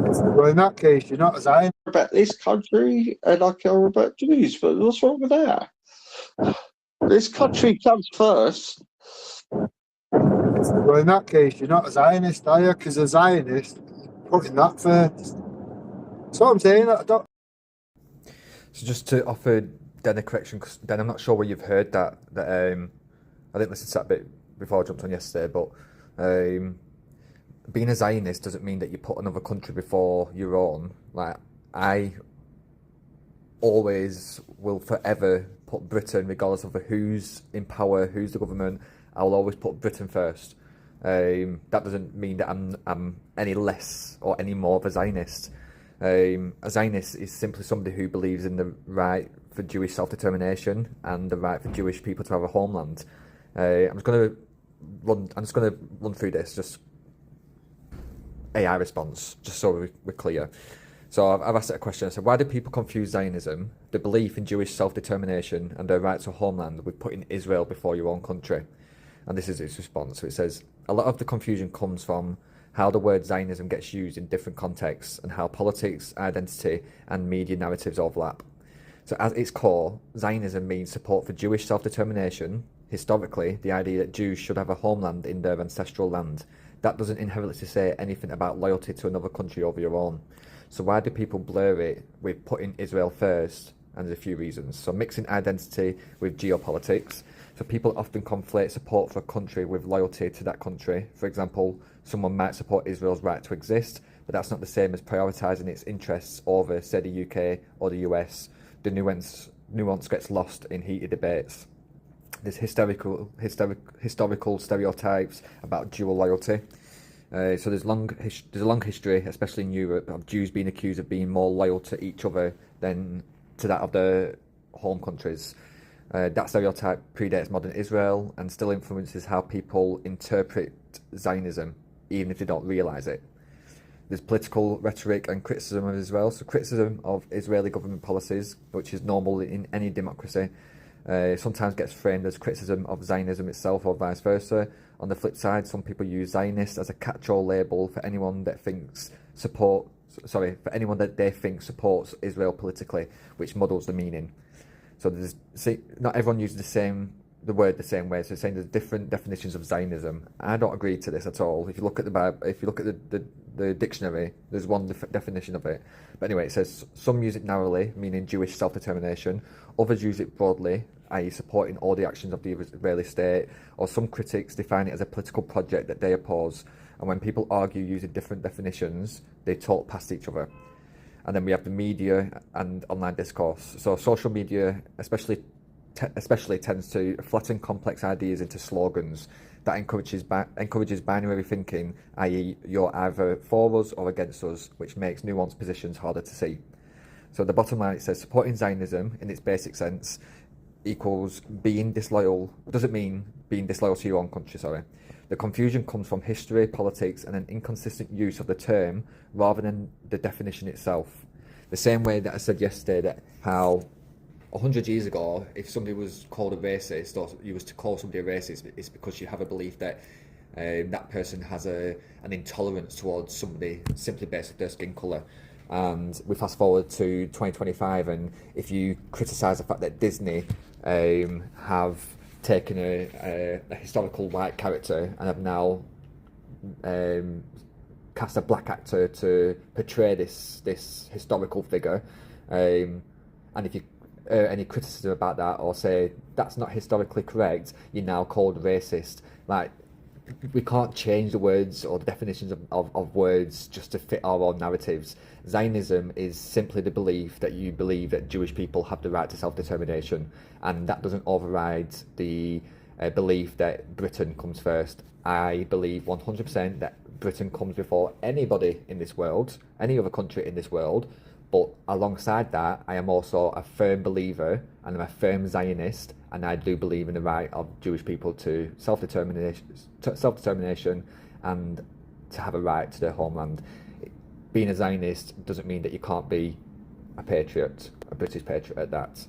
Well, in that case, you're not a Zionist. About this country and I care about Jews, but what's wrong with that? This country comes first. Well, in that case, you're not a Zionist, are you? Because a Zionist putting that first. That's what I'm saying. I don't. So just to offer Dan a correction, because Dan, I'm not sure where you've heard that. I didn't listen to that bit before I jumped on yesterday, but being a Zionist doesn't mean that you put another country before your own. Like, I always will forever put Britain, regardless of who's in power, who's the government. I will always put Britain first. That doesn't mean that I'm any less or any more of a Zionist. A Zionist is simply somebody who believes in the right for Jewish self-determination and the right for Jewish people to have a homeland. I'm just going to run through this, just AI response, just so we're clear. So I've asked it a question. I said, why do people confuse Zionism, the belief in Jewish self-determination and their right to a homeland, with putting Israel before your own country? And this is its response. So it says, a lot of the confusion comes from how the word Zionism gets used in different contexts and how politics, identity and media narratives overlap. So at its core, Zionism means support for Jewish self-determination. Historically, the idea that Jews should have a homeland in their ancestral land. That doesn't inherently say anything about loyalty to another country over your own. So why do people blur it with putting Israel first? And there's a few reasons. So mixing identity with geopolitics. So people often conflate support for a country with loyalty to that country. For example, someone might support Israel's right to exist, but that's not the same as prioritising its interests over, say, the UK or the US. The nuance gets lost in heated debates. There's historical stereotypes about dual loyalty. So there's a long history, especially in Europe, of Jews being accused of being more loyal to each other than to that of their home countries. That stereotype predates modern Israel and still influences how people interpret Zionism, even if they don't realise it. There's political rhetoric and criticism of Israel. So criticism of Israeli government policies, which is normal in any democracy, sometimes gets framed as criticism of Zionism itself or vice versa. On the flip side, some people use Zionist as a catch-all label for anyone that they think supports Israel politically, which muddles the meaning. So not everyone uses the word the same way. So saying there's different definitions of Zionism. I don't agree to this at all. If you look at the Bible, if you look at the dictionary, there's one definition of it. But anyway, it says some use it narrowly, meaning Jewish self-determination. Others use it broadly, i.e. supporting all the actions of the Israeli state. Or some critics define it as a political project that they oppose. And when people argue using different definitions, they talk past each other. And then we have the media and online discourse. So social media, especially tends to flatten complex ideas into slogans that encourages binary thinking, i.e. you're either for us or against us, which makes nuanced positions harder to see. So the bottom line, it says supporting Zionism in its basic sense equals being disloyal, doesn't mean being disloyal to your own country, sorry. The confusion comes from history, politics, and an inconsistent use of the term rather than the definition itself. The same way that I said yesterday that how 100 years ago, if somebody was called a racist, or you was to call somebody a racist, it's because you have a belief that that person has an intolerance towards somebody simply based on their skin colour. And we fast forward to 2025, and if you criticise the fact that Disney have taken a historical white character and have now cast a black actor to portray this historical figure, and if you any criticism about that or say that's not historically correct, you're now called racist. Like, we can't change the words or the definitions of words just to fit our own narratives. Zionism is simply the belief that you believe that Jewish people have the right to self-determination, and that doesn't override the belief that Britain comes first. I believe 100% that Britain comes before anybody in this world, any other country in this world. But alongside that, I am also a firm believer and I'm a firm Zionist, and I do believe in the right of Jewish people to self-determination and to have a right to their homeland. Being a Zionist doesn't mean that you can't be a patriot, a British patriot at that.